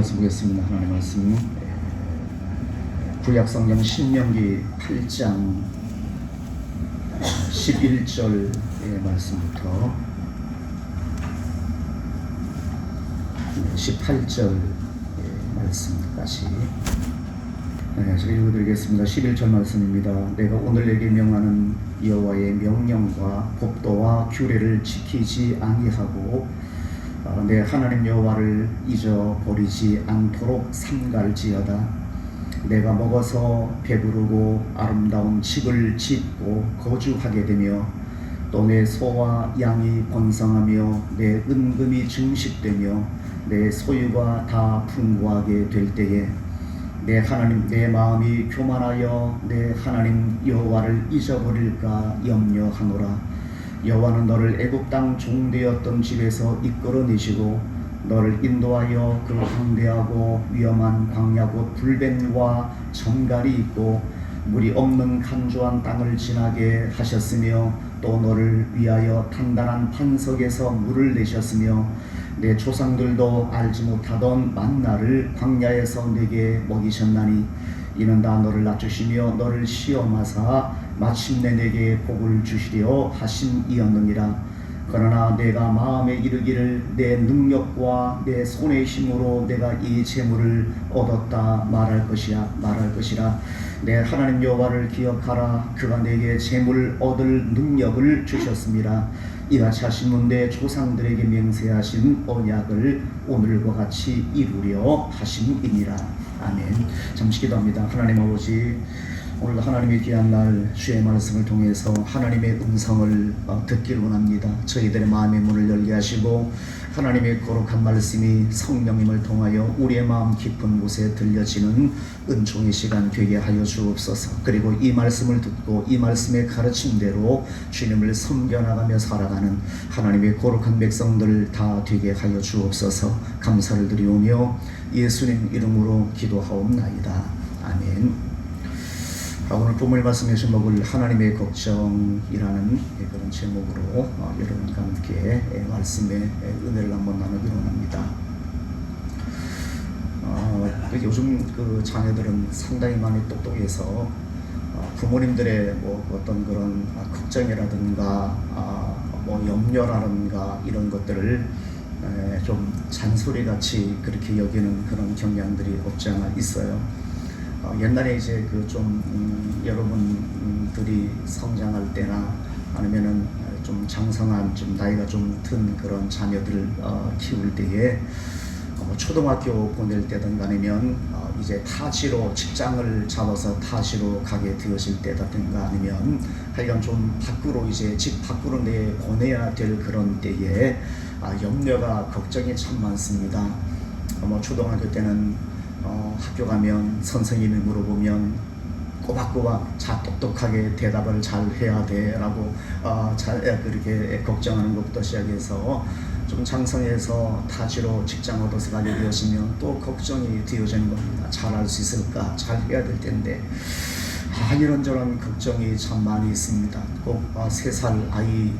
말씀 보겠습니다. 하나님 말씀 구약성경 신명기 8장 11절의 말씀부터 18절의 말씀까지 제가 읽어드리겠습니다. 11절 말씀입니다. 내가 오늘 내게 명하는 여호와의 명령과 법도와 규례를 지키지 아니하고 내 하나님 여호와를 잊어버리지 않도록 삼갈지어다. 내가 먹어서 배부르고 아름다운 집을 짓고 거주하게 되며 또 내 소와 양이 번성하며 내 은금이 증식되며 내 소유가 다 풍부하게 될 때에 내 하나님 내 마음이 교만하여 내 하나님 여호와를 잊어버릴까 염려하노라. 여호와는 너를 애굽 땅 종되었던 집에서 이끌어내시고 너를 인도하여 그 황대하고 위험한 광야 곧 불뱀과 정갈이 있고 물이 없는 간조한 땅을 지나게 하셨으며 또 너를 위하여 단단한 반석에서 물을 내셨으며 내 조상들도 알지 못하던 만나를 광야에서 내게 먹이셨나니 이는 다 너를 낮추시며 너를 시험하사 마침내 내게 복을 주시려 하심이었느니라. 그러나 내가 마음에 이르기를 내 능력과 내 손의 힘으로 내가 이 재물을 얻었다 말할 것이라. 내 하나님 여호와를 기억하라. 그가 내게 재물을 얻을 능력을 주셨습니다. 이같이 하시면 내 조상들에게 맹세하신 언약을 오늘과 같이 이루려 하심이니라. 아멘. 잠시 기도합니다. 하나님 아버지, 오늘도 하나님의 귀한 날 주의 말씀을 통해서 하나님의 음성을 듣기를 원합니다. 저희들의 마음의 문을 열게 하시고 하나님의 거룩한 말씀이 성령님을 통하여 우리의 마음 깊은 곳에 들려지는 은총의 시간 되게 하여 주옵소서. 그리고 이 말씀을 듣고 이 말씀의 가르침대로 주님을 섬겨나가며 살아가는 하나님의 거룩한 백성들 다 되게 하여 주옵소서. 감사를 드리오며 예수님 이름으로 기도하옵나이다. 아멘. 오늘 본문 말씀의 제목을 하나님의 걱정이라는 그런 제목으로 여러분과 함께 말씀의 은혜를 한번 나누기로 합니다. 요즘 그 자녀들은 상당히 많이 똑똑해서 부모님들의 어떤 그런 걱정이라든가 염려라든가 이런 것들을 좀 잔소리같이 그렇게 여기는 그런 경향들이 없지 않아 있어요. 옛날에 이제 여러분들이 성장할 때나 아니면은 좀 장성한 좀 나이가 좀 든 그런 자녀들을 키울 때에 초등학교 보낼 때든 아니면 이제 타지로 직장을 잡아서 타지로 가게 되었을 때든가 아니면 하여간 좀 밖으로 이제 집 밖으로 보내야 될 그런 때에 염려가 걱정이 참 많습니다. 초등학교 때는 학교 가면 선생님이 물어보면 꼬박꼬박 똑똑하게 대답을 잘 해야 돼 라고 잘 그렇게 걱정하는 것부터 시작해서 좀 장성해서 타지로 직장 얻어서 가게 되었으면 또 걱정이 되어지는 겁니다. 잘할 수 있을까? 잘 해야 될 텐데 이런저런 걱정이 참 많이 있습니다. 꼭 3살 아이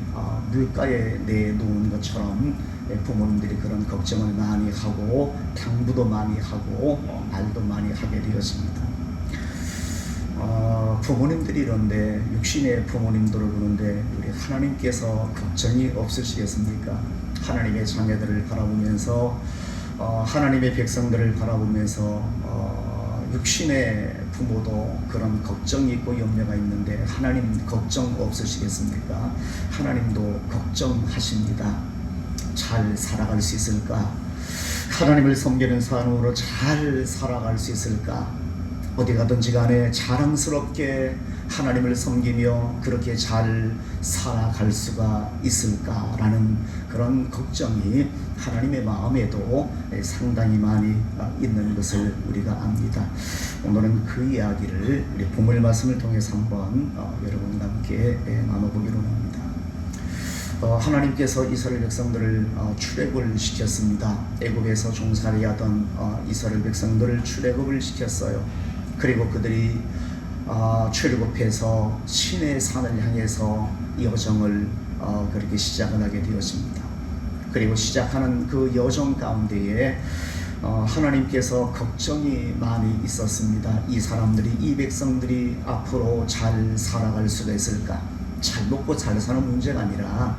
물가에 내놓은 것처럼 부모님들이 그런 걱정을 많이 하고 당부도 많이 하고 말도 많이 하게 되었습니다. 부모님들이 이런데 육신의 부모님들을 보는데 우리 하나님께서 걱정이 없으시겠습니까? 하나님의 자녀들을 바라보면서 하나님의 백성들을 바라보면서 육신의 부모도 그런 걱정이 있고 염려가 있는데 하나님 걱정 없으시겠습니까? 하나님도 걱정하십니다. 잘 살아갈 수 있을까? 하나님을 섬기는 삶으로 잘 살아갈 수 있을까? 어디 가든지 간에 자랑스럽게 하나님을 섬기며 그렇게 잘 살아갈 수가 있을까라는 그런 걱정이 하나님의 마음에도 상당히 많이 있는 것을 우리가 압니다. 오늘은 그 이야기를 우리 본문 말씀을 통해서 한번 여러분과 함께 나눠보기로 합니다. 하나님께서 이스라엘 백성들을 출애굽을 시켰습니다. 애굽에서 종살이하던 이스라엘 백성들을 출애굽을 시켰어요. 그리고 그들이 출애굽해서 시내 산을 향해서 여정을 그렇게 시작을 하게 되었습니다. 그리고 시작하는 그 여정 가운데에 하나님께서 걱정이 많이 있었습니다. 이 사람들이, 이 백성들이 앞으로 잘 살아갈 수가 있을까? 잘 먹고 잘 사는 문제가 아니라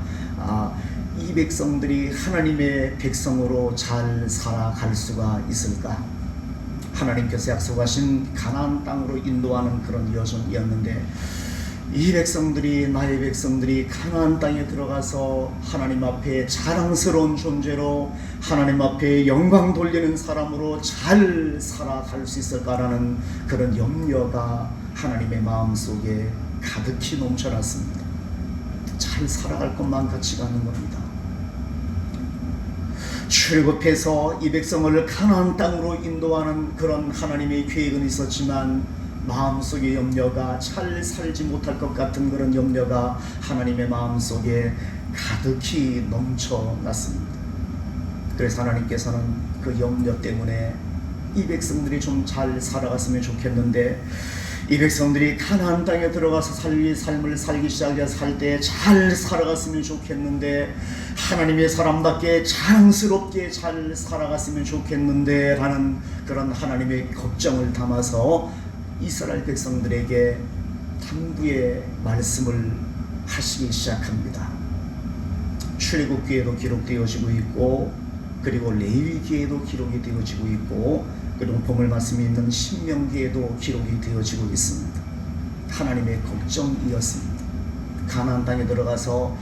이 백성들이 하나님의 백성으로 잘 살아갈 수가 있을까? 하나님께서 약속하신 가나안 땅으로 인도하는 그런 여정이었는데, 이 백성들이, 나의 백성들이 가나안 땅에 들어가서 하나님 앞에 자랑스러운 존재로 하나님 앞에 영광 돌리는 사람으로 잘 살아갈 수 있을까라는 그런 염려가 하나님의 마음속에 가득히 넘쳐났습니다. 잘 살아갈 것만 같이 가는 겁니다. 출애굽해서 이 백성을 가나안 땅으로 인도하는 그런 하나님의 계획은 있었지만 마음속의 염려가, 잘 살지 못할 것 같은 그런 염려가 하나님의 마음속에 가득히 넘쳐났습니다. 그래서 하나님께서는 그 염려 때문에 이 백성들이 좀 잘 살아갔으면 좋겠는데, 이 백성들이 가나안 땅에 들어가서 삶을 살기 시작해서 살 때 잘 살아갔으면 좋겠는데, 하나님의 사람답게 자랑스럽게 잘 살아갔으면 좋겠는데 라는 그런 하나님의 걱정을 담아서 이스라엘 백성들에게 당부의 말씀을 하시기 시작합니다. 출애굽기에도 기록되어지고 있고, 그리고 레위기에도 기록이 되어지고 있고, 그리고 본문 말씀이 있는 신명기에도 기록이 되어지고 있습니다. 하나님의 걱정이었습니다. 가나안 땅에 들어가서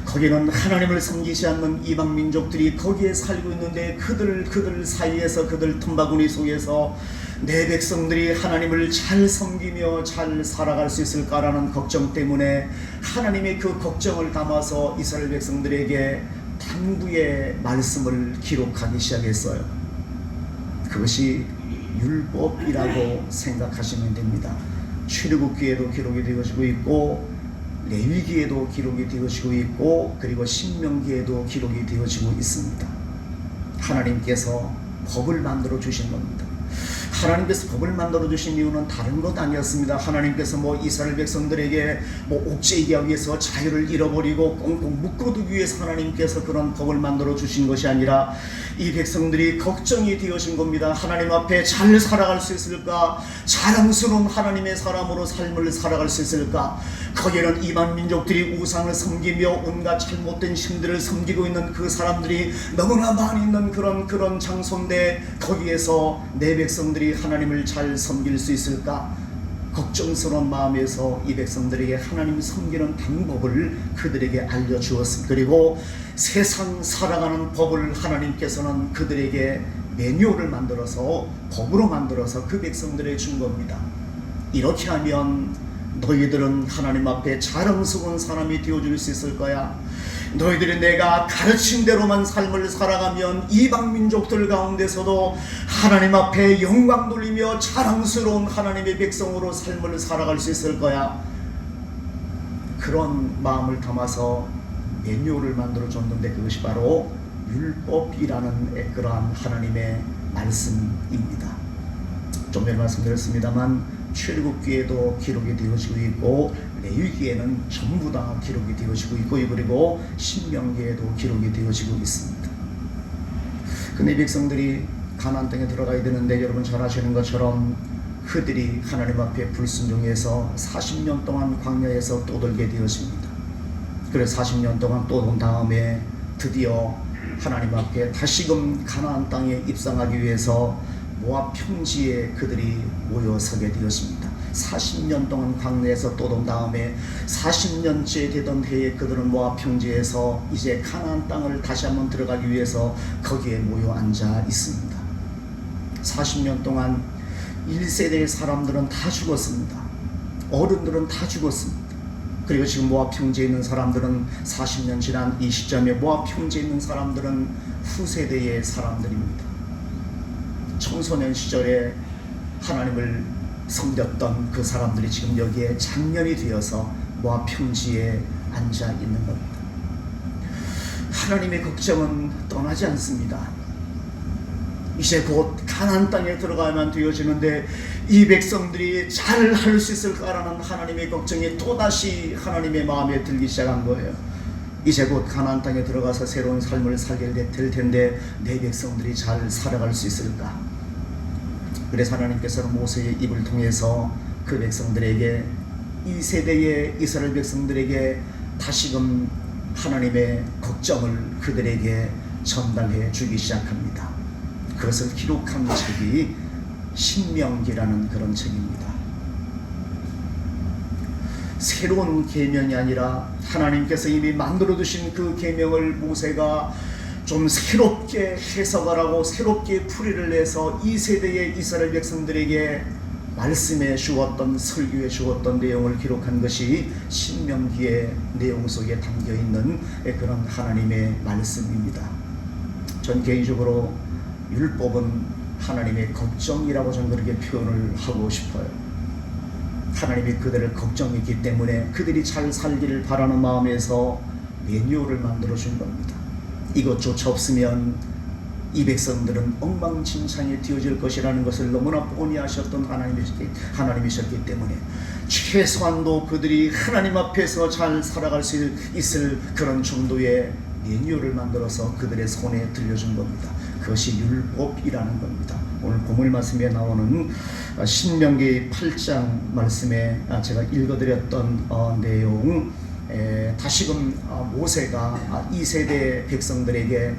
거기는 하나님을 섬기지 않는 이방 민족들이 거기에 살고 있는데, 그들 사이에서, 그들 틈바구니 속에서 내 백성들이 하나님을 잘 섬기며 잘 살아갈 수 있을까라는 걱정 때문에 하나님의 그 걱정을 담아서 이스라엘 백성들에게 당부의 말씀을 기록하기 시작했어요. 그것이 율법이라고 생각하시면 됩니다. 출애굽기에도 기록이 되어지고 있고, 레위기에도 기록이 되어지고 있고, 그리고 신명기에도 기록이 되어지고 있습니다. 하나님께서 법을 만들어 주신 겁니다. 하나님께서 법을 만들어 주신 이유는 다른 것 아니었습니다. 하나님께서 이스라엘 백성들에게 옥죄이게 하기 위해서 자유를 잃어버리고 꽁꽁 묶어두기 위해서 하나님께서 그런 법을 만들어 주신 것이 아니라, 이 백성들이 걱정이 되어진 겁니다. 하나님 앞에 잘 살아갈 수 있을까? 자랑스러운 하나님의 사람으로 삶을 살아갈 수 있을까? 거기에는 이방 민족들이 우상을 섬기며 온갖 잘못된 신들을 섬기고 있는 그 사람들이 너무나 많이 있는 그런 장소인데, 거기에서 내 백성들이 하나님을 잘 섬길 수 있을까? 걱정스러운 마음에서 이 백성들에게 하나님 섬기는 방법을 그들에게 알려주었습니다. 그리고 세상 살아가는 법을 하나님께서는 그들에게 매뉴얼을 만들어서, 법으로 만들어서 그 백성들에게 준 겁니다. 이렇게 하면 너희들은 하나님 앞에 자랑스러운 사람이 되어줄 수 있을 거야. 너희들이 내가 가르친 대로만 삶을 살아가면 이방 민족들 가운데서도 하나님 앞에 영광 돌리며 자랑스러운 하나님의 백성으로 삶을 살아갈 수 있을 거야. 그런 마음을 담아서 매뉴얼을 만들어 줬는데, 그것이 바로 율법이라는 그러한 하나님의 말씀입니다. 좀 전에 말씀드렸습니다만, 출애굽기에도 기록이 되어지고 있고, 레위기에는 전부 다 기록이 되어지고 있고, 그리고 신명기에도 기록이 되어지고 있습니다. 근데 백성들이 가나안 땅에 들어가야 되는데, 여러분 잘 아시는 것처럼 그들이 하나님 앞에 불순종해서 40년 동안 광야에서 떠돌게 되었습니다. 그래서 40년 동안 떠돈 다음에 드디어 하나님 앞에 다시금 가나안 땅에 입성하기 위해서 모압 평지에 그들이 모여서게 되었습니다. 40년 동안 광야에서 떠돈 다음에 40년째 되던 해에 그들은 모압 평지에서 이제 가나안 땅을 다시 한번 들어가기 위해서 거기에 모여 앉아 있습니다. 40년 동안 1세대의 사람들은 다 죽었습니다. 어른들은 다 죽었습니다. 그리고 지금 모압 평지에 있는 사람들은 40년 지난 이 시점에 모압 평지에 있는 사람들은 후세대의 사람들입니다. 청소년 시절에 하나님을 섬겼던 그 사람들이 지금 여기에 장년이 되어서 모압 평지에 앉아 있는 겁니다. 하나님의 걱정은 떠나지 않습니다. 이제 곧 가나안 땅에 들어가야만 되어지는데, 이 백성들이 잘 할 수 있을까라는 하나님의 걱정이 또다시 하나님의 마음에 들기 시작한 거예요. 이제 곧 가나안 땅에 들어가서 새로운 삶을 살게 될 텐데 내 백성들이 잘 살아갈 수 있을까? 그래서 하나님께서는 모세의 입을 통해서 그 백성들에게, 이 세대의 이스라엘 백성들에게 다시금 하나님의 걱정을 그들에게 전달해 주기 시작합니다. 그것을 기록한 책이 신명기라는 그런 책입니다. 새로운 계명이 아니라 하나님께서 이미 만들어 두신 그 계명을 모세가 좀 새롭게 해석하라고 새롭게 풀이를 내서 이 세대의 이스라엘 백성들에게 말씀해 주었던, 설교해 주었던 내용을 기록한 것이 신명기의 내용 속에 담겨 있는 그런 하나님의 말씀입니다. 전 개인적으로 율법은 하나님의 걱정이라고 저는 그렇게 표현을 하고 싶어요. 하나님이 그들을 걱정했기 때문에 그들이 잘 살기를 바라는 마음에서 매뉴얼을 만들어 준 겁니다. 이것조차 없으면 이 백성들은 엉망진창이 되어질 것이라는 것을 너무나 뻔히 아셨던 하나님이셨기 때문에 최소한도 그들이 하나님 앞에서 잘 살아갈 수 있을 그런 정도의 매뉴얼을 만들어서 그들의 손에 들려준 겁니다. 그것이 율법이라는 겁니다. 오늘 본문 말씀에 나오는 신명기 8장 말씀에 제가 읽어드렸던 내용, 다시금 모세가 이 세대 백성들에게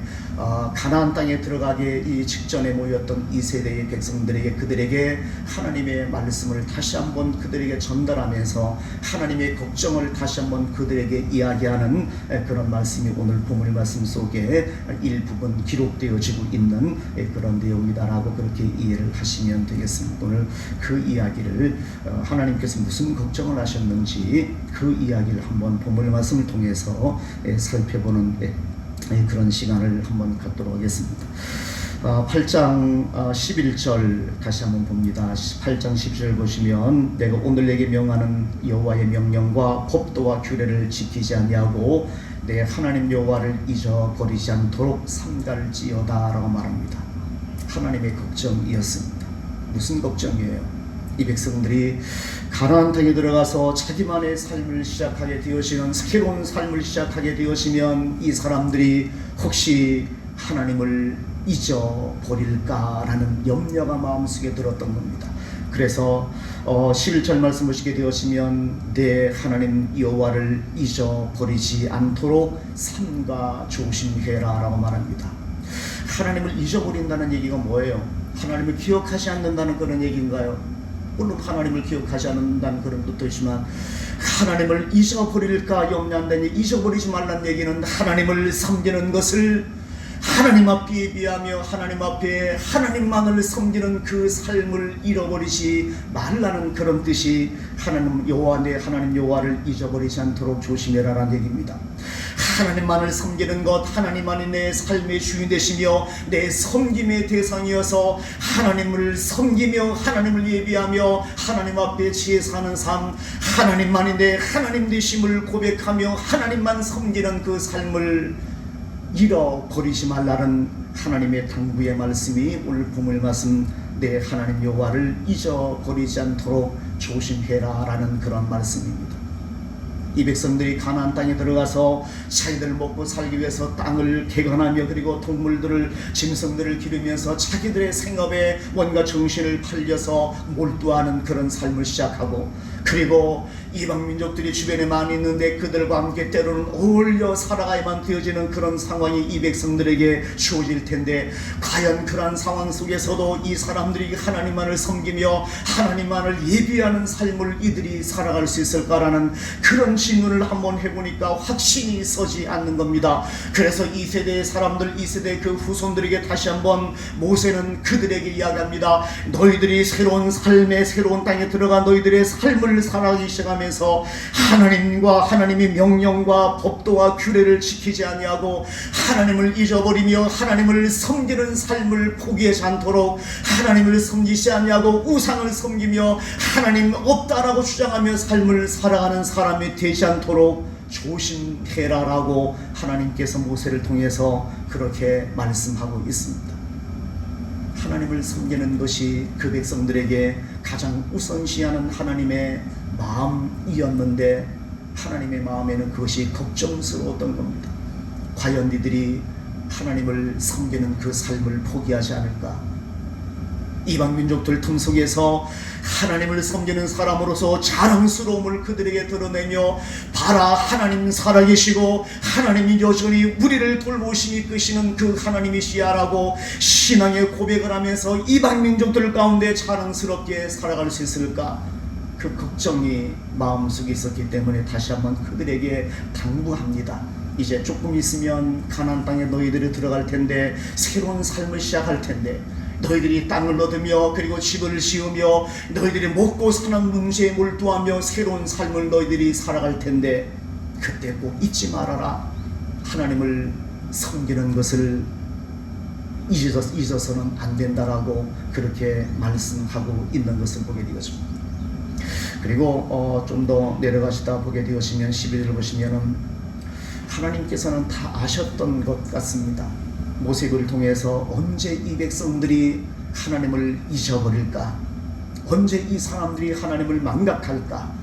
가나안 땅에 들어가기 직전에 모였던 이 세대의 백성들에게, 그들에게 하나님의 말씀을 다시 한번 그들에게 전달하면서 하나님의 걱정을 다시 한번 그들에게 이야기하는 그런 말씀이 오늘 본문 말씀 속에 일부분 기록되어지고 있는 그런 내용이다라고 그렇게 이해를 하시면 되겠습니다. 오늘 그 이야기를 하나님께서 무슨 걱정을 하셨는지 그 이야기를 한번 본문 말씀을 통해서 살펴보는 그런 시간을 한번 갖도록 하겠습니다. 8장 11절 다시 한번 봅니다. 8장 11절 보시면, 내가 오늘 내게 명하는 여호와의 명령과 법도와 규례를 지키지 아니하고 내 하나님 여호와를 잊어버리지 않도록 삼갈지어다 라고 말합니다. 하나님의 걱정이었습니다. 무슨 걱정이에요? 이 백성들이 가나안 땅에 들어가서 자기만의 삶을 시작하게 되어지면, 새로운 삶을 시작하게 되어지면 이 사람들이 혹시 하나님을 잊어버릴까라는 염려가 마음속에 들었던 겁니다. 그래서 11절 말씀 보시게 되었으면, 내 하나님 여호와를 잊어버리지 않도록 삼가 조심해라 라고 말합니다. 하나님을 잊어버린다는 얘기가 뭐예요? 하나님을 기억하지 않는다는 그런 얘기인가요? 물론 하나님을 기억하지 않는다는 그런 뜻도 있지만, 하나님을 잊어버릴까 염려한다는 얘기, 잊어버리지 말라는 얘기는 하나님을 섬기는 것을 하나님 앞에 예비하며 하나님 앞에 하나님만을 섬기는 그 삶을 잃어버리지 말라는 그런 뜻이, 하나님 여호와, 내 하나님 여호와를 잊어버리지 않도록 조심해라라는 얘기입니다. 하나님만을 섬기는 것, 하나님만이 내 삶의 주인 되시며 내 섬김의 대상이어서 하나님을 섬기며 하나님을 예비하며 하나님 앞에 지혜 사는 삶, 하나님만이 내 하나님 되심을 고백하며 하나님만 섬기는 그 삶을 잃어버리지 말라는 하나님의 당부의 말씀이 오늘 본문 말씀, 내 하나님 여호와를 잊어버리지 않도록 조심해라 라는 그런 말씀입니다. 이 백성들이 가나안 땅에 들어가서 자기들 먹고 살기 위해서 땅을 개간하며, 그리고 동물들을, 짐승들을 기르면서 자기들의 생업에 뭔가 정신을 팔려서 몰두하는 그런 삶을 시작하고, 그리고 이방 민족들이 주변에 많이 있는데 그들과 함께 때로는 어울려 살아가야만 되어지는 그런 상황이 이 백성들에게 주어질 텐데, 과연 그러한 상황 속에서도 이 사람들이 하나님만을 섬기며 하나님만을 예비하는 삶을 이들이 살아갈 수 있을까라는 그런 질문을 한번 해보니까 확신이 서지 않는 겁니다. 그래서 이 세대의 사람들, 이 세대의 그 후손들에게 다시 한번 모세는 그들에게 이야기합니다. 너희들이 새로운 삶의 새로운 땅에 들어가 너희들의 삶을 살아가기 시작하면서 하나님과 하나님의 명령과 법도와 규례를 지키지 아니하고 하나님을 잊어버리며 하나님을 섬기는 삶을 포기하지 않도록, 하나님을 섬기지 아니하고 우상을 섬기며 하나님 없다라고 주장하며 삶을 살아가는 사람이 되지 않도록 조심해라라고 하나님께서 모세를 통해서 그렇게 말씀하고 있습니다. 하나님을 섬기는 것이 그 백성들에게 가장 우선시하는 하나님의 마음이었는데, 하나님의 마음에는 그것이 걱정스러웠던 겁니다. 과연 니들이 하나님을 섬기는 그 삶을 포기하지 않을까? 이방 민족들 틈 속에서 하나님을 섬기는 사람으로서 자랑스러움을 그들에게 드러내며 봐라, 하나님 살아계시고 하나님이 여전히 우리를 돌보시니 이끄시는 그 하나님이시야라고 신앙의 고백을 하면서 이방 민족들 가운데 자랑스럽게 살아갈 수 있을까? 그 걱정이 마음속에 있었기 때문에 다시 한번 그들에게 당부합니다. 이제 조금 있으면 가나안 땅에 너희들이 들어갈 텐데, 새로운 삶을 시작할 텐데, 너희들이 땅을 얻으며 그리고 집을 지으며 너희들이 먹고 사는 문제에 몰두하며 새로운 삶을 너희들이 살아갈 텐데, 그때 꼭 잊지 말아라. 하나님을 섬기는 것을 잊어서는 안 된다라고 그렇게 말씀하고 있는 것을 보게 되었습니다. 그리고 좀 더 내려가시다 보게 되시면 11절을 보시면은 하나님께서는 다 아셨던 것 같습니다. 모세를 통해서 언제 이 백성들이 하나님을 잊어버릴까? 언제 이 사람들이 하나님을 망각할까?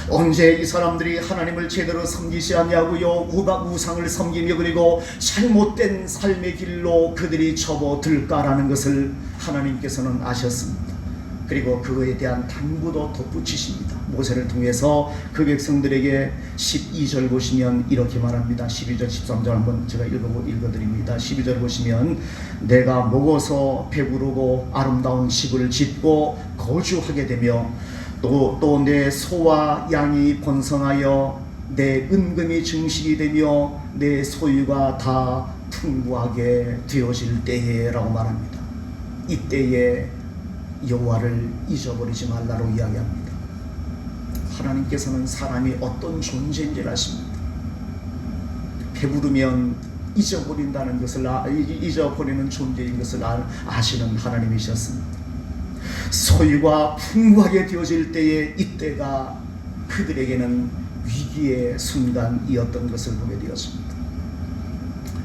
언제 이 사람들이 하나님을 제대로 섬기지 아니하고요 우상을 섬기며 그리고 잘못된 삶의 길로 그들이 접어들까라는 것을 하나님께서는 아셨습니다. 그리고 그거에 대한 당부도 덧붙이십니다. 모세를 통해서 그 백성들에게 12절 보시면 이렇게 말합니다. 12절 13절 한번 제가 읽어드립니다. 12절 보시면 내가 먹어서 배부르고 아름다운 집을 짓고 거주하게 되며 또 내 소와 양이 번성하여 내 은금이 증식이 되며 내 소유가 다 풍부하게 되어질 때에 라고 말합니다. 이때에 여호와를 잊어버리지 말라고 이야기합니다. 하나님께서는 사람이 어떤 존재인지를 아십니다. 배부르면 잊어버린다는 것을 잊어버리는 존재인 것을 아시는 하나님이셨습니다. 소유가 풍부하게 되어질 때에 이때가 그들에게는 위기의 순간이었던 것을 보게 되었습니다.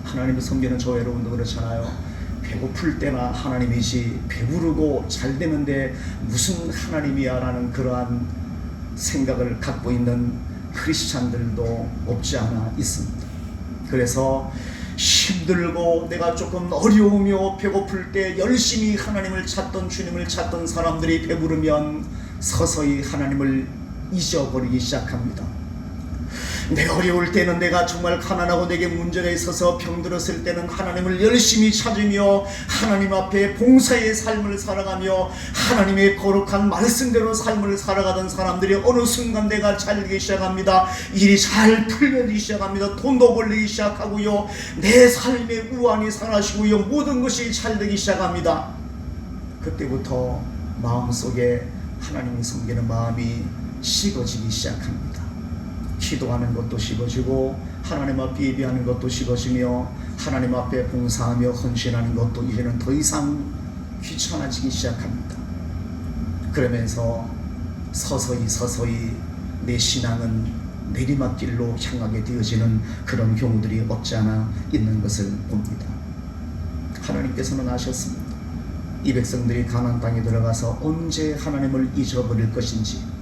하나님을 섬기는 저 여러분도 그렇잖아요. 배고플 때나 하나님이지 배부르고 잘 되는데 무슨 하나님이야 라는 그러한 생각을 갖고 있는 크리스찬들도 없지 않아 있습니다. 그래서 힘들고 내가 조금 어려우며 배고플 때 열심히 하나님을 찾던 주님을 찾던 사람들이 배부르면 서서히 하나님을 잊어버리기 시작합니다. 내가 어려울 때는, 내가 정말 가난하고 내게 문제가 있어서 병들었을 때는 하나님을 열심히 찾으며 하나님 앞에 봉사의 삶을 살아가며 하나님의 거룩한 말씀대로 삶을 살아가던 사람들이 어느 순간 내가 잘 되기 시작합니다. 일이 잘 풀리기 시작합니다. 돈도 벌리기 시작하고요, 내 삶의 우환이 사라지고요, 모든 것이 잘 되기 시작합니다. 그때부터 마음속에 하나님을 섬기는 마음이 식어지기 시작합니다. 기도하는 것도 식어지고 하나님 앞에 예배하는 것도 식어지며 하나님 앞에 봉사하며 헌신하는 것도 이제는 더 이상 귀찮아지기 시작합니다. 그러면서 서서히 내 신앙은 내리막길로 향하게 되어지는 그런 경우들이 없지 않아 있는 것을 봅니다. 하나님께서는 아셨습니다. 이 백성들이 가나안 땅에 들어가서 언제 하나님을 잊어버릴 것인지.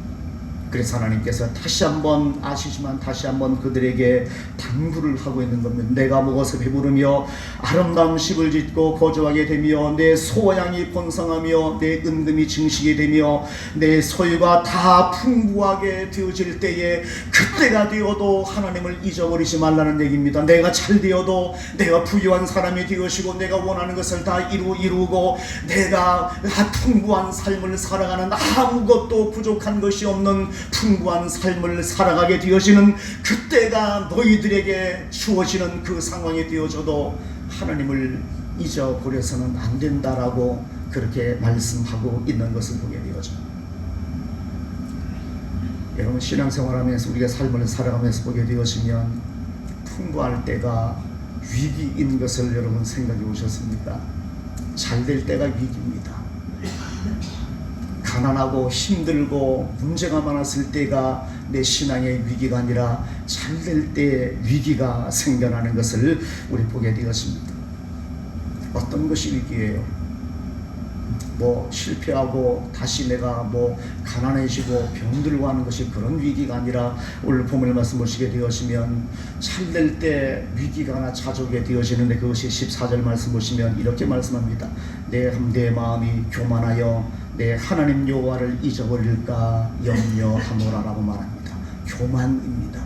그래서 하나님께서 다시 한번 아시지만 다시 한번 그들에게 당부를 하고 있는 겁니다. 내가 먹어서 배부르며 아름다운 집을 짓고 거주하게 되며 내 소와 양이 번성하며 내 은금이 증식이 되며 내 소유가 다 풍부하게 되어질 때에, 그때가 되어도 하나님을 잊어버리지 말라는 얘기입니다. 내가 잘 되어도 내가 부유한 사람이 되어지고 내가 원하는 것을 다 이루고 내가 풍부한 삶을 살아가는, 아무것도 부족한 것이 없는 풍부한 삶을 살아가게 되어지는 그때가 너희들에게 주어지는 그 상황이 되어져도 하나님을 잊어버려서는 안 된다라고 그렇게 말씀하고 있는 것을 보게 되어져. 여러분, 신앙생활하면서 우리가 삶을 살아가면서 보게 되어지면 풍부할 때가 위기인 것을 여러분 생각해 보셨습니까? 잘 될 때가 위기입니다. 가난하고 힘들고 문제가 많았을 때가 내 신앙의 위기가 아니라 잘 될 때 위기가 생겨나는 것을 우리 보게 되었습니다. 어떤 것이 위기예요? 뭐 실패하고 다시 내가 뭐 가난해지고 병들고 하는 것이 그런 위기가 아니라 오늘 본문의 말씀 보시게 되었으면 잘될 때 위기가 하나 찾아오게 되어지는데 그것이 14절 말씀 보시면 이렇게 말씀합니다. 내 마음이 교만하여 내 하나님 여호와를 잊어버릴까 염려하노라라고 말합니다. 교만입니다.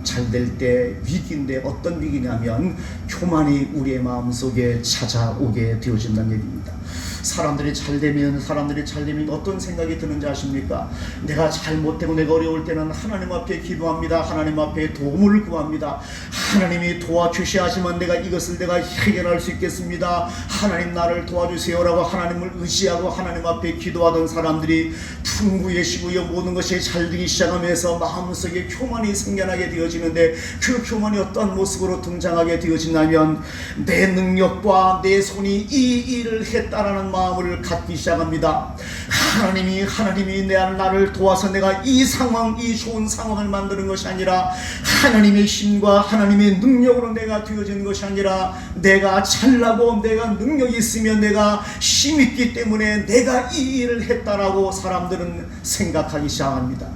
잘될 때 위기인데 어떤 위기냐면 교만이 우리의 마음속에 찾아오게 되어진다는 얘기입니다. 사람들이 잘되면 어떤 생각이 드는지 아십니까? 내가 잘못되고 내가 어려울 때는 하나님 앞에 기도합니다. 하나님 앞에 도움을 구합니다. 하나님이 도와주셔야지만 이것을 내가 해결할 수 있겠습니다. 하나님 나를 도와주세요라고 하나님을 의지하고 하나님 앞에 기도하던 사람들이 풍부해지고요 모든 것이 잘되기 시작하면서 마음속에 교만이 생겨나게 되어지는데 그 교만이 어떠한 모습으로 등장하게 되어지냐면 내 능력과 내 손이 이 일을 했다라는 마음을 갖기 시작합니다. 하나님이 나를 도와서 내가 이 좋은 상황을 만드는 것이 아니라 하나님의 힘과 하나님의 능력으로 내가 되어지는 것이 아니라 내가 잘나고 내가 능력이 있으면 내가 힘 있기 때문에 내가 이 일을 했다라고 사람들은 생각하기 시작합니다.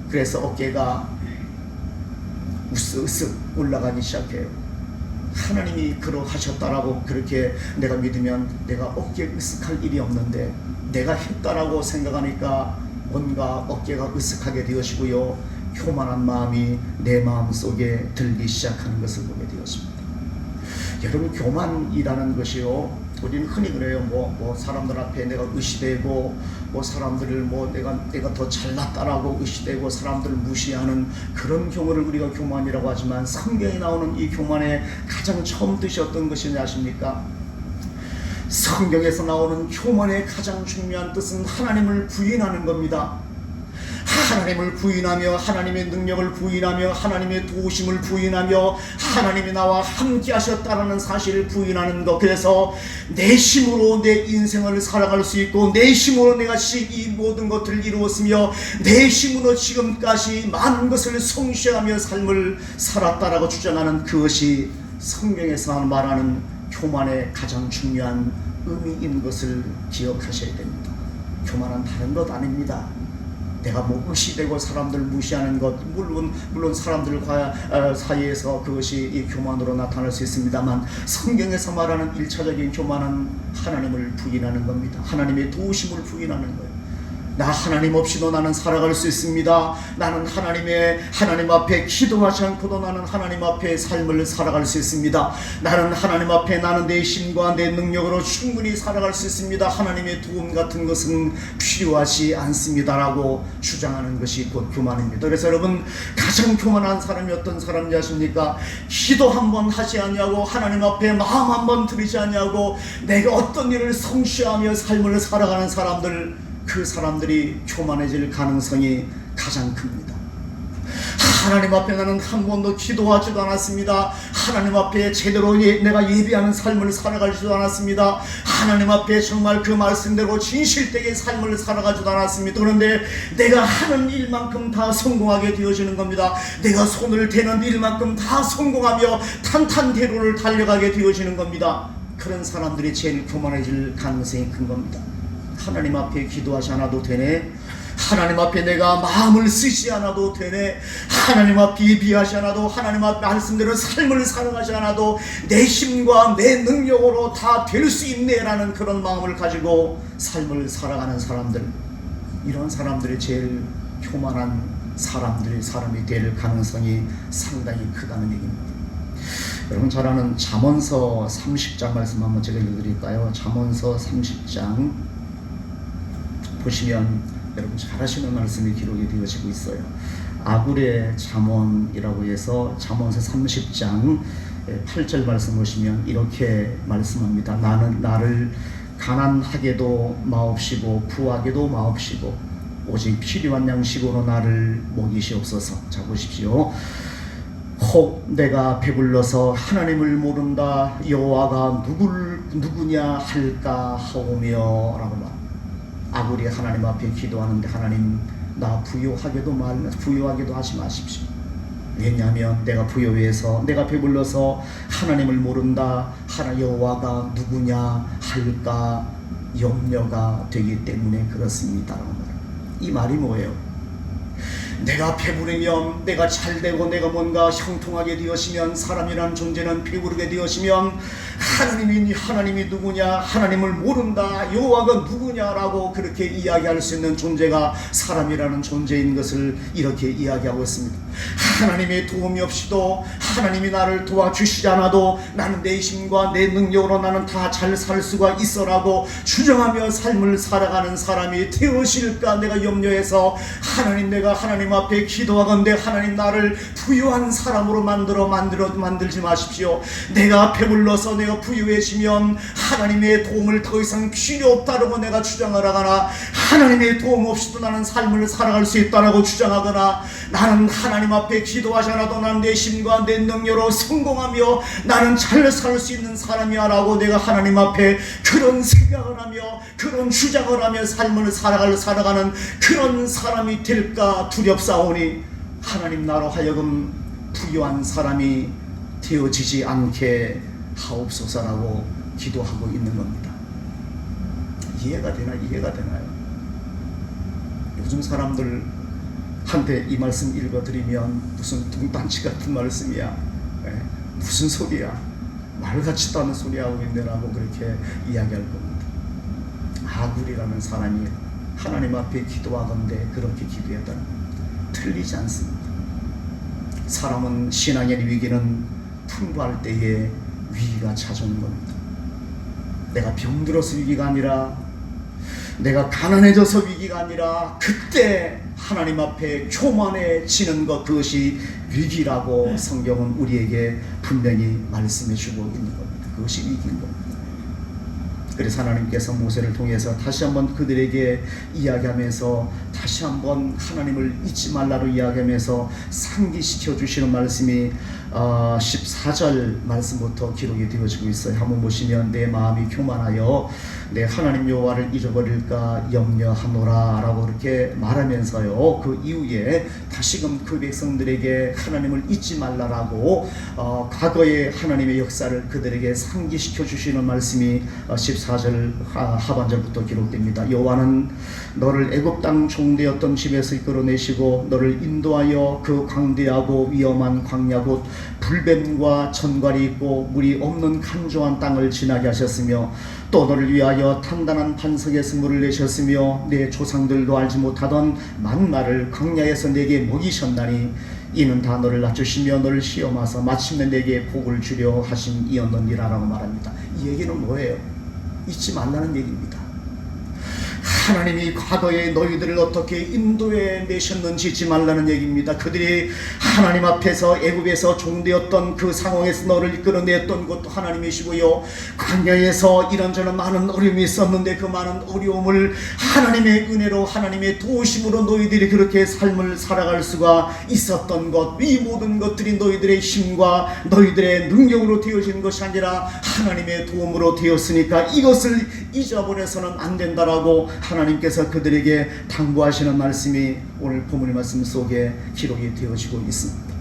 그래서 어깨가 으쓱으쓱 올라가기 시작해요. 하나님이 그러하셨다라고 그렇게 내가 믿으면 내가 어깨 으쓱할 일이 없는데 내가 했다라고 생각하니까 뭔가 어깨가 으쓱하게 되어지고요 교만한 마음이 내 마음속에 들기 시작하는 것을 보게 되었습니다. 여러분 교만이라는 것이요 우리는 흔히 그래요. 뭐 사람들 앞에 내가 의시되고 뭐 사람들을 내가 더 잘났다라고 의시되고 사람들을 무시하는 그런 경우를 우리가 교만이라고 하지만 성경에 나오는 이 교만의 가장 처음 뜻이 어떤 것인지 아십니까? 성경에서 나오는 교만의 가장 중요한 뜻은 하나님을 부인하는 겁니다. 하나님을 부인하며 하나님의 능력을 부인하며 하나님의 도우심을 부인하며 하나님이 나와 함께 하셨다라는 사실을 부인하는 것. 그래서 내 힘으로 내 인생을 살아갈 수 있고 내 힘으로 내가 이 모든 것들을 이루었으며 내 힘으로 지금까지 많은 것을 성취하며 삶을 살았다라고 주장하는 그것이 성경에서 말하는 교만의 가장 중요한 의미인 것을 기억하셔야 됩니다. 교만은 다른 것 아닙니다. 내가 의시되고 사람들 무시하는 것 물론 사람들 사이에서 그것이 이 교만으로 나타날 수 있습니다만 성경에서 말하는 1차적인 교만은 하나님을 부인하는 겁니다. 하나님의 도우심을 부인하는 거예요. 나 하나님 없이도 나는 살아갈 수 있습니다. 나는 하나님 앞에 기도하지 않고도 나는 하나님 앞에 삶을 살아갈 수 있습니다. 나는 하나님 앞에 나는 내 힘과 내 능력으로 충분히 살아갈 수 있습니다. 하나님의 도움 같은 것은 필요하지 않습니다라고 주장하는 것이 곧 교만입니다. 그래서 여러분 가장 교만한 사람이 어떤 사람인지 아십니까? 기도 한번 하지 않냐고 하나님 앞에 마음 한번 들이지 않냐고 내가 어떤 일을 성취하며 삶을 살아가는 사람들 그 사람들이 교만해질 가능성이 가장 큽니다. 하나님 앞에 나는 한 번도 기도하지도 않았습니다. 하나님 앞에 제대로 내가 예배하는 삶을 살아가지도 않았습니다. 하나님 앞에 정말 그 말씀대로 진실되게 삶을 살아가지도 않았습니다. 그런데 내가 하는 일만큼 다 성공하게 되어지는 겁니다. 내가 손을 대는 일만큼 다 성공하며 탄탄대로를 달려가게 되어지는 겁니다. 그런 사람들이 제일 교만해질 가능성이 큰 겁니다. 하나님 앞에 기도하지 않아도 되네. 하나님 앞에 내가 마음을 쓰지 않아도 되네. 하나님 앞에 예비하지 않아도 하나님 앞에 말씀대로 삶을 살아가지 않아도 내 힘과 내 능력으로 다 될 수 있네라는 그런 마음을 가지고 삶을 살아가는 사람들, 이런 사람들이 제일 교만한 사람이 될 가능성이 상당히 크다는 얘기입니다. 여러분 잘 아는 잠언서 30장 말씀 한번 제가 읽어드릴까요? 잠언서 30장 보시면 여러분 잘 아시는 말씀이 기록이 되어지고 있어요. 아굴의 잠언이라고 해서 잠언서 30장 8절 말씀 보시면 이렇게 말씀합니다. 나는 나를 가난하게도 마옵시고 부하게도 마옵시고 오직 필요한 양식으로 나를 먹이시옵소서. 자 보십시오. 혹 내가 배불러서 하나님을 모른다 여호와가 누구냐 할까 하오며 라고 말. 아굴이 하나님 앞에 기도하는데 하나님 나 부유하게도 하지 마십시오. 왜냐하면 내가 부유해서 내가 배불러서 하나님을 모른다 여호와가 누구냐 할까 염려가 되기 때문에 그렇습니다라고 말합니다. 이 말이 뭐예요? 내가 배부르면, 내가 잘되고 내가 뭔가 형통하게 되었으면, 사람이라는 존재는 배부르게 되었으면 하나님이 누구냐, 하나님을 모른다, 여호와가 누구냐라고 그렇게 이야기할 수 있는 존재가 사람이라는 존재인 것을 이렇게 이야기하고 있습니다. 하나님의 도움이 없이도, 하나님이 나를 도와주시지 않아도 나는 내 힘과 내 능력으로 나는 다 잘 살 수가 있어라고 주장하며 삶을 살아가는 사람이 되어질까 내가 염려해서, 하나님, 내가 하나님 앞에 기도하건대 하나님 나를 부유한 사람으로 만들지 마십시오. 내가 배불러서 내가 부유해지면 하나님의 도움을 더 이상 필요 없다라고 내가 주장을 하거나, 하나님의 도움 없이도 나는 삶을 살아갈 수 있다라고 주장하거나, 나는 하나님 앞에 기도하지 않아도 나는 내 힘과 내 능력으로 성공하며 나는 잘 살 수 있는 사람이야 라고 내가 하나님 앞에 그런 생각을 하며 그런 주장을 하며 삶을 살아가는 그런 사람이 될까 두렵사오니, 하나님 나로 하여금 부유한 사람이 되어지지 않게 하옵소서라고 기도하고 있는 겁니다. 이해가 되나요? 요즘 사람들한테 이 말씀 읽어드리면 무슨 뚱딴지 같은 말씀이야, 무슨 소리야, 말 같지도 않은 소리 하고 있네라고 그렇게 이야기할 겁니다. 아굴이라는 사람이 하나님 앞에 기도하건대 그렇게 기도했다는 겁니다. 틀리지 않습니다. 사람은 신앙의 위기는 풍부할 때에 위기가 찾아오는 겁니다. 내가 병들어서 위기가 아니라, 내가 가난해져서 위기가 아니라, 그때 하나님 앞에 교만해지는 것, 그것이 위기라고 성경은 우리에게 분명히 말씀해 주고 있는 겁니다. 그것이 위기인 겁니다. 그래서 하나님께서 모세를 통해서 다시 한번 그들에게 이야기하면서, 다시 한번 하나님을 잊지 말라로 이야기하면서 상기시켜 주시는 말씀이 14절 말씀부터 기록이 되어지고 있어요. 한번 보시면, 내 마음이 교만하여 내 하나님 여호와를 잃어버릴까 염려하노라 라고 그렇게 말하면서요, 그 이후에 다시금 그 백성들에게 하나님을 잊지 말라라고 과거의 하나님의 역사를 그들에게 상기시켜 주시는 말씀이 14절 하반절부터 기록됩니다. 여호와는 너를 애굽 땅 종되었던 집에서 이끌어내시고 너를 인도하여 그 광대하고 위험한 광야 곧 불뱀과 전갈이 있고 물이 없는 간조한 땅을 지나게 하셨으며, 또 너를 위하여 탄단한 반석에서 물을 내셨으며 내 조상들도 알지 못하던 만나를 광야에서 내게 먹이셨나니, 이는 다 너를 낮추시며 너를 시험하사 마침내 내게 복을 주려 하심이었느니라 라고 말합니다. 이 얘기는 뭐예요? 잊지 말라는 얘기입니다. 하나님이 과거에 너희들을 어떻게 인도해 내셨는지 잊지 말라는 얘기입니다. 그들이 하나님 앞에서 애굽에서 종되었던 그 상황에서 너를 이끌어냈던 것도 하나님이시고요, 광야에서 이런저런 많은 어려움이 있었는데 그 많은 어려움을 하나님의 은혜로, 하나님의 도우심으로 너희들이 그렇게 삶을 살아갈 수가 있었던 것, 이 모든 것들이 너희들의 힘과 너희들의 능력으로 되어진 것이 아니라 하나님의 도움으로 되었으니까 이것을 잊어버려서는 안 된다라고 하나님께서 그들에게 당부하시는 말씀이 오늘 본문의 말씀 속에 기록이 되어지고 있습니다.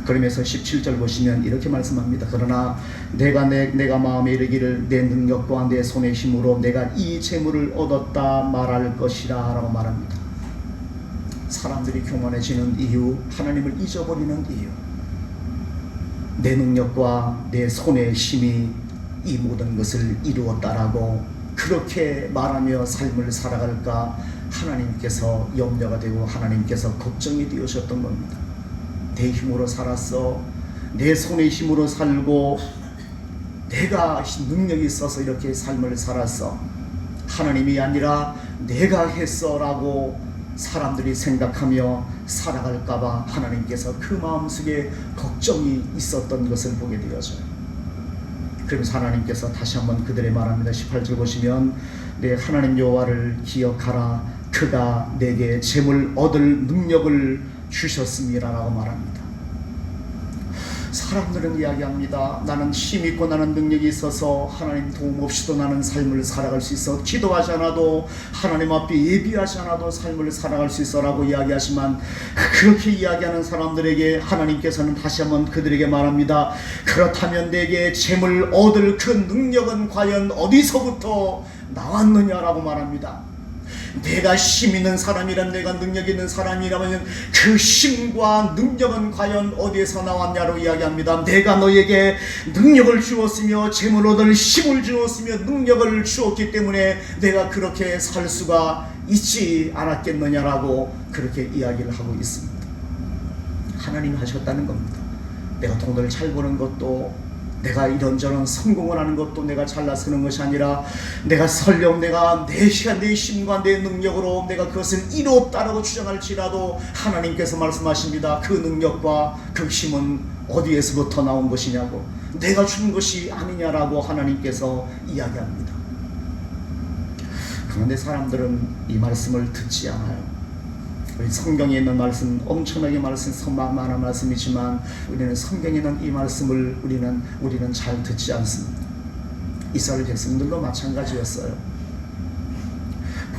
그러면서 17절 보시면 이렇게 말씀합니다. 그러나 내가 마음에 이르기를 내 능력과 내 손의 힘으로 내가 이 재물을 얻었다 말할 것이라 라고 말합니다. 사람들이 교만해지는 이유, 하나님을 잊어버리는 이유, 내 능력과 내 손의 힘이 이 모든 것을 이루었다라고 그렇게 말하며 삶을 살아갈까 하나님께서 염려가 되고 하나님께서 걱정이 되으셨던 겁니다. 내 힘으로 살았어, 내 손의 힘으로 살고 내가 능력이 있어서 이렇게 삶을 살았어, 하나님이 아니라 내가 했어 라고 사람들이 생각하며 살아갈까봐 하나님께서 그 마음속에 걱정이 있었던 것을 보게 되어져요. 그러면서 하나님께서 다시 한번 그들의 말합니다. 18절 보시면, 내 하나님 여호와를 기억하라, 그가 내게 재물 얻을 능력을 주셨습니다 라고 말합니다. 사람들은 이야기합니다. 나는 힘있고 나는 능력이 있어서 하나님 도움 없이도 나는 삶을 살아갈 수 있어. 기도하지 않아도 하나님 앞에 예비하지 않아도 삶을 살아갈 수 있어 라고 이야기하지만, 그렇게 이야기하는 사람들에게 하나님께서는 다시 한번 그들에게 말합니다. 그렇다면 내게 재물 얻을 그 능력은 과연 어디서부터 나왔느냐라고 말합니다. 내가 힘 있는 사람이란, 내가 능력 있는 사람이라면 그 힘과 능력은 과연 어디에서 나왔냐로 이야기합니다. 내가 너에게 능력을 주었으며 재물 얻을 힘을 주었으며 능력을 주었기 때문에 내가 그렇게 살 수가 있지 않았겠느냐라고 그렇게 이야기를 하고 있습니다. 하나님이 하셨다는 겁니다. 내가 돈을 잘 버는 것도, 내가 이런저런 성공을 하는 것도 내가 잘나서는 것이 아니라 내가 설령 내가 내 시간, 내 힘과 내 능력으로 내가 그것을 이루었다라고 주장할지라도 하나님께서 말씀하십니다. 그 능력과 그 힘은 어디에서부터 나온 것이냐고, 내가 준 것이 아니냐라고 하나님께서 이야기합니다. 그런데 사람들은 이 말씀을 듣지 않아요. 우리 성경에 있는 말씀, 엄청나게 많은 말씀이지만 우리는 성경에 있는 이 말씀을 우리는 잘 듣지 않습니다. 이스라엘 백성들도 마찬가지였어요.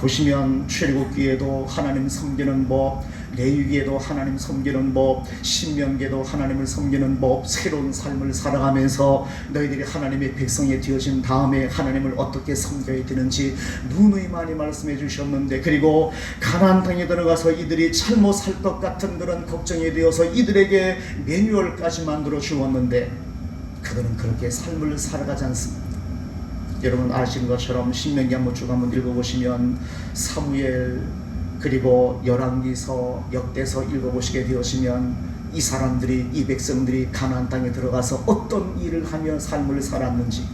보시면 출애굽기에도 하나님 섬기는 법, 레위기에도 하나님 섬기는 법, 신명기에도 하나님을 섬기는 법, 새로운 삶을 살아가면서 너희들이 하나님의 백성이 되어진 다음에 하나님을 어떻게 섬겨야 되는지 누누이 많이 말씀해 주셨는데, 그리고 가나안 땅에 들어가서 이들이 잘못 살 것 같은 그런 걱정이 되어서 이들에게 매뉴얼까지 만들어 주었는데 그들은 그렇게 삶을 살아가지 않습니다. 여러분 아시는 것처럼 신명기 한번 쭉 한번 읽어보시면 사무엘 그리고 열왕기서, 역대서 읽어보시게 되시면 이 사람들이, 이 백성들이 가나안 땅에 들어가서 어떤 일을 하며 삶을 살았는지,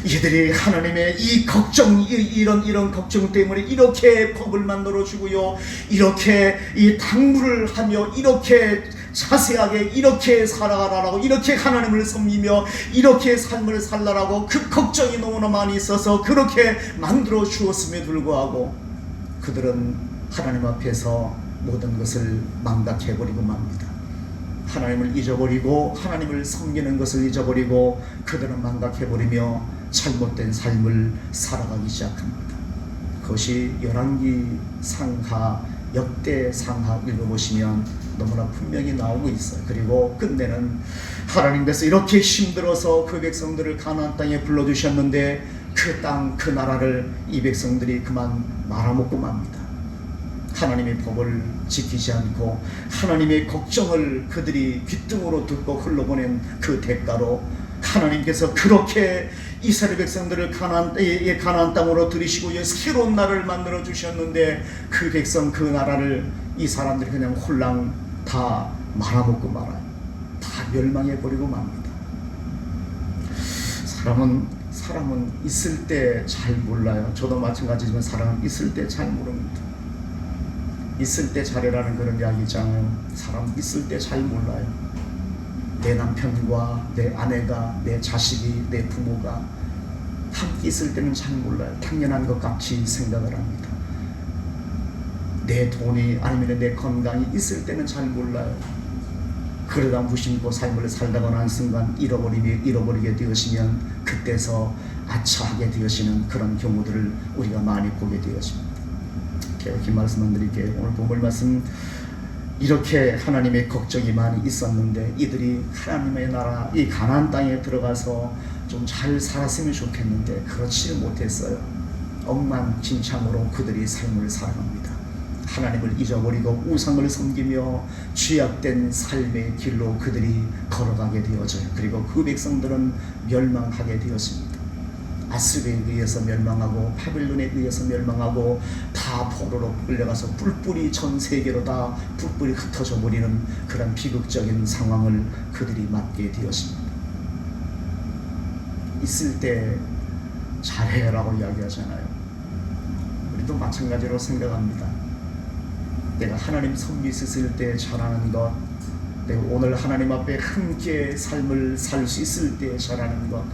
이들이 하나님의 이 걱정, 이런 걱정 때문에 이렇게 법을 만들어 주고요, 이렇게 이 당부를 하며 이렇게 자세하게 이렇게 살아가라라고, 이렇게 하나님을 섬기며 이렇게 삶을 살라라고 그 걱정이 너무나 많이 있어서 그렇게 만들어 주었음에 불구하고 그들은 하나님 앞에서 모든 것을 망각해버리고 맙니다. 하나님을 잊어버리고 하나님을 섬기는 것을 잊어버리고 그들은 망각해버리며 잘못된 삶을 살아가기 시작합니다. 그것이 열왕기 상하, 역대 상하 읽어보시면 너무나 분명히 나오고 있어요. 그리고 끝내는 하나님께서 이렇게 힘들어서 그 백성들을 가나안 땅에 불러주셨는데 그 땅, 그 나라를 이 백성들이 그만 말아먹고 맙니다. 하나님의 법을 지키지 않고 하나님의 걱정을 그들이 귓등으로 듣고 흘러보낸 그 대가로 하나님께서 그렇게 이스라엘 백성들을 가나안 땅으로 들이시고 새로운 나라를 만들어 주셨는데 그 백성, 그 나라를 이 사람들이 그냥 홀랑 다 말아먹고 말아요. 다 멸망해 버리고 맙니다. 사람은 있을 때 잘 몰라요. 저도 마찬가지지만 사람은 있을 때 잘 모릅니다. 있을 때 잘해라는 그런 이야기잖아요. 사람 있을 때 잘 몰라요. 내 남편과 내 아내가, 내 자식이, 내 부모가 함께 있을 때는 잘 몰라요. 당연한 것 같이 생각을 합니다. 내 돈이 아니면 내 건강이 있을 때는 잘 몰라요. 그러다 무심코 삶을 살다가 난 순간 잃어버리게 되어지면 그때서 아차하게 되어지는 그런 경우들을 우리가 많이 보게 되어집니다. 이렇게 말씀만 드릴게요. 오늘 본문 말씀, 이렇게 하나님의 걱정이 많이 있었는데 이들이 하나님의 나라, 이 가나안 땅에 들어가서 좀 잘 살았으면 좋겠는데 그렇지 못했어요. 엉망진창으로 그들이 삶을 살아갑니다. 하나님을 잊어버리고 우상을 섬기며 죄악된 삶의 길로 그들이 걸어가게 되어져요. 그리고 그 백성들은 멸망하게 되었습니다. 아수르에 의해서 멸망하고 바벨론에 의해서 멸망하고 다 포로로 끌려가서 뿔뿔이 전 세계로 다 뿔뿔이 흩어져 버리는 그런 비극적인 상황을 그들이 맞게 되었습니다. 있을 때 잘해라고 이야기하잖아요. 우리도 마찬가지로 생각합니다. 내가 하나님 섬길 수 있을 때 잘하는 것, 내가 오늘 하나님 앞에 함께 삶을 살 수 있을 때 잘하는 것,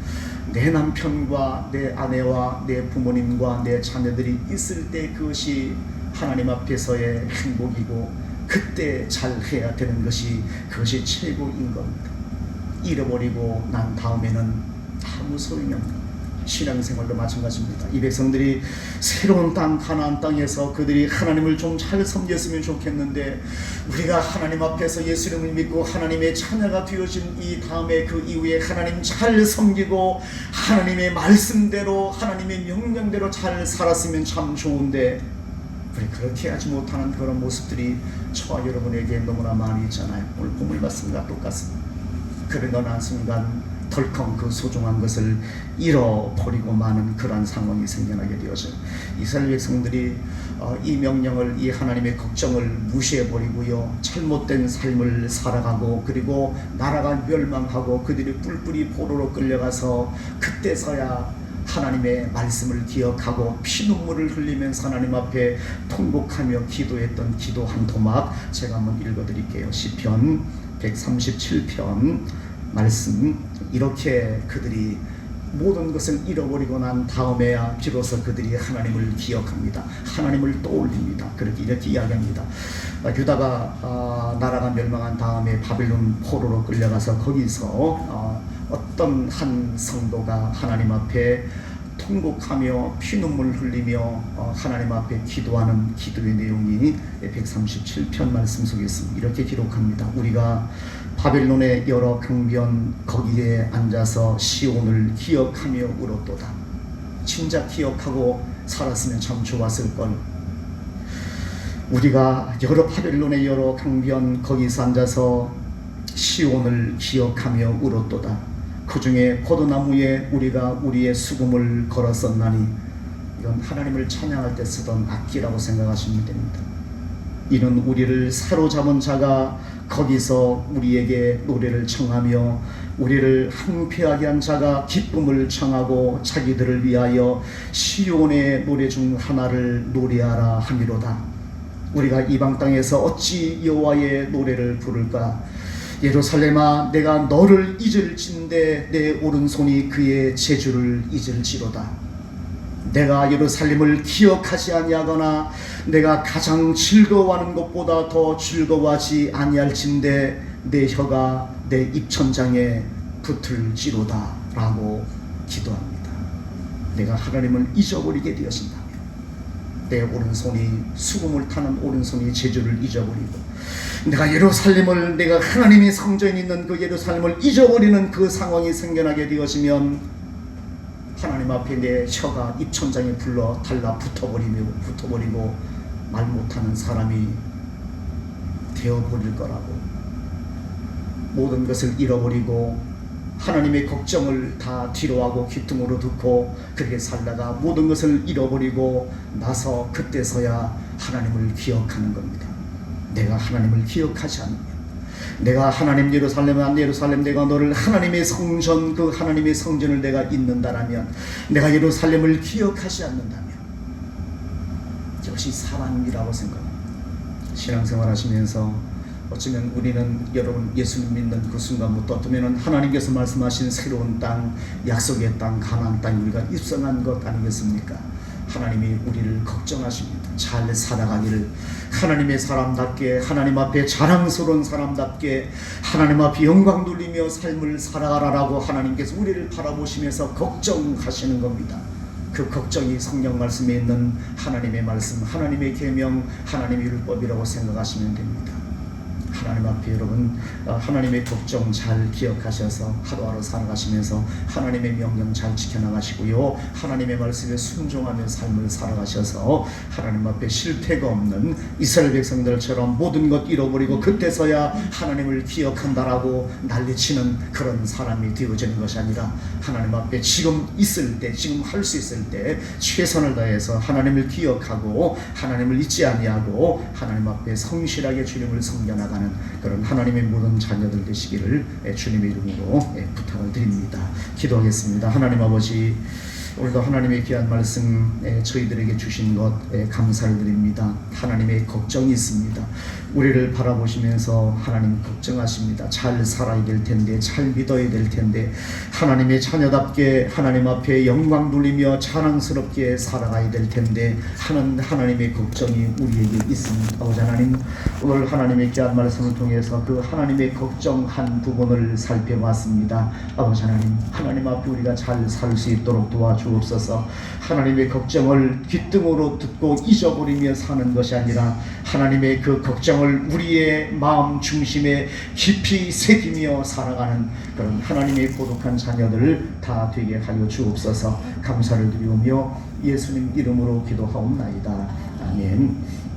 내 남편과 내 아내와 내 부모님과 내 자녀들이 있을 때 그것이 하나님 앞에서의 행복이고 그때 잘 해야 되는 것이 그것이 최고인 겁니다. 잃어버리고 난 다음에는 아무 소용이 없는 신앙생활도 마찬가지입니다. 이 백성들이 새로운 땅 가나안 땅에서 그들이 하나님을 좀 잘 섬겼으면 좋겠는데, 우리가 하나님 앞에서 예수님을 믿고 하나님의 자녀가 되어진 이 다음에 그 이후에 하나님 잘 섬기고 하나님의 말씀대로 하나님의 명령대로 잘 살았으면 참 좋은데, 우리 그렇게 하지 못하는 그런 모습들이 저와 여러분에게 너무나 많이 있잖아요. 오늘 본문 말씀과 똑같습니다. 그러던 순간 덜컹 그 소중한 것을 잃어버리고 마는 그러한 상황이 생겨나게 되어져요. 이스라엘 백성들이 이 명령을, 이 하나님의 걱정을 무시해버리고요, 잘못된 삶을 살아가고, 그리고 나라가 멸망하고 그들이 뿔뿔이 포로로 끌려가서 그때서야 하나님의 말씀을 기억하고 피눈물을 흘리면서 하나님 앞에 통곡하며 기도했던 기도 한 토막 제가 한번 읽어드릴게요. 시편 137편 말씀, 이렇게 그들이 모든 것을 잃어버리고 난 다음에야 비로소 그들이 하나님을 기억합니다. 하나님을 떠올립니다. 이렇게 이야기합니다. 유다가 나라가 멸망한 다음에 바빌론 포로로 끌려가서 거기서 어떤 한 성도가 하나님 앞에 통곡하며 피눈물 흘리며 하나님 앞에 기도하는 기도의 내용이 137편 말씀 속에 있습니다. 이렇게 기록합니다. 우리가 바벨론의 여러 강변 거기에 앉아서 시온을 기억하며 울었도다. 진짜 기억하고 살았으면 참 좋았을걸. 우리가 바벨론의 여러 강변 거기서 앉아서 시온을 기억하며 울었도다. 그 중에 포도나무에 우리가 우리의 수금을 걸었었나니, 이건 하나님을 찬양할 때 쓰던 악기라고 생각하시면 됩니다. 이는 우리를 사로잡은 자가 거기서 우리에게 노래를 청하며 우리를 항폐하게 한 자가 기쁨을 청하고 자기들을 위하여 시온의 노래 중 하나를 노래하라 함이로다. 우리가 이방 땅에서 어찌 여호와의 노래를 부를까? 예루살렘아, 내가 너를 잊을진대 내 오른손이 그의 제주를 잊을지로다. 내가 예루살렘을 기억하지 아니하거나 내가 가장 즐거워하는 것보다 더 즐거워하지 아니할진대 내 혀가 내 입천장에 붙을지로다 라고 기도합니다. 내가 하나님을 잊어버리게 되었습니다. 내 오른손이, 수금을 타는 오른손이 제주를 잊어버리고, 내가 예루살렘을, 내가 하나님의 성전이 있는 그 예루살렘을 잊어버리는 그 상황이 생겨나게 되어지면 하나님 앞에 내 혀가 입천장에 붙어버리고 말 못하는 사람이 되어버릴 거라고, 모든 것을 잃어버리고 하나님의 걱정을 다 뒤로하고 귀퉁으로 듣고 그렇게 살다가 모든 것을 잃어버리고 나서 그때서야 하나님을 기억하는 겁니다. 내가 하나님을 기억하지 않으면, 내가 하나님 예루살렘 내가 너를 하나님의 성전, 그 하나님의 성전을 내가 잊는다라면, 내가 예루살렘을 기억하지 않는다면, 이것이 사랑이라고 생각합니다. 신앙생활 하시면서 어쩌면 우리는 여러분 예수님 믿는 그 순간부터 어쩌면 하나님께서 말씀하신 새로운 땅, 약속의 땅, 가나안 땅 우리가 입성한 것 아니겠습니까? 하나님이 우리를 걱정하십니다. 잘 살아가기를, 하나님의 사람답게, 하나님 앞에 자랑스러운 사람답게 하나님 앞에 영광 돌리며 삶을 살아가라라고 하나님께서 우리를 바라보시면서 걱정하시는 겁니다. 그 걱정이 성경 말씀에 있는 하나님의 말씀, 하나님의 계명, 하나님의 율법이라고 생각하시면 됩니다. 하나님 앞에 여러분 하나님의 걱정 잘 기억하셔서 하루하루 살아가시면서 하나님의 명령 잘 지켜나가시고요, 하나님의 말씀에 순종하며 삶을 살아가셔서 하나님 앞에 실패가 없는 이스라엘 백성들처럼 모든 것 잃어버리고 그때서야 하나님을 기억한다라고 난리치는 그런 사람이 되어지는 것이 아니라, 하나님 앞에 지금 있을 때, 지금 할 수 있을 때 최선을 다해서 하나님을 기억하고 하나님을 잊지 아니하고 하나님 앞에 성실하게 주님을 섬겨나가는 그런 하나님의 모든 자녀들 되시기를 주님의 이름으로 부탁을 드립니다. 기도하겠습니다. 하나님 아버지, 오늘도 하나님의 귀한 말씀 저희들에게 주신 것 감사를 드립니다. 하나님의 걱정이 있습니다. 우리를 바라보시면서 하나님 걱정하십니다. 잘 살아야 될 텐데, 잘 믿어야 될 텐데, 하나님의 자녀답게 하나님 앞에 영광 돌리며 자랑스럽게 살아가야 될 텐데 하는 하나님의 걱정이 우리에게 있습니다. 아버지 하나님, 오늘 하나님의 귀한 말씀을 통해서 그 하나님의 걱정한 부분을 살펴봤습니다. 아버지 하나님, 하나님 앞에 우리가 잘 살 수 있도록 도와주옵소서. 하나님의 걱정을 귓등으로 듣고 잊어버리며 사는 것이 아니라 하나님의 그 걱정을 우리의 마음 중심에 깊이 새기며 살아가는 그런 하나님의 고독한 자녀들 다 되게 하여 주옵소서. 감사를 드리오며 예수님 이름으로 기도하옵나이다. 아멘.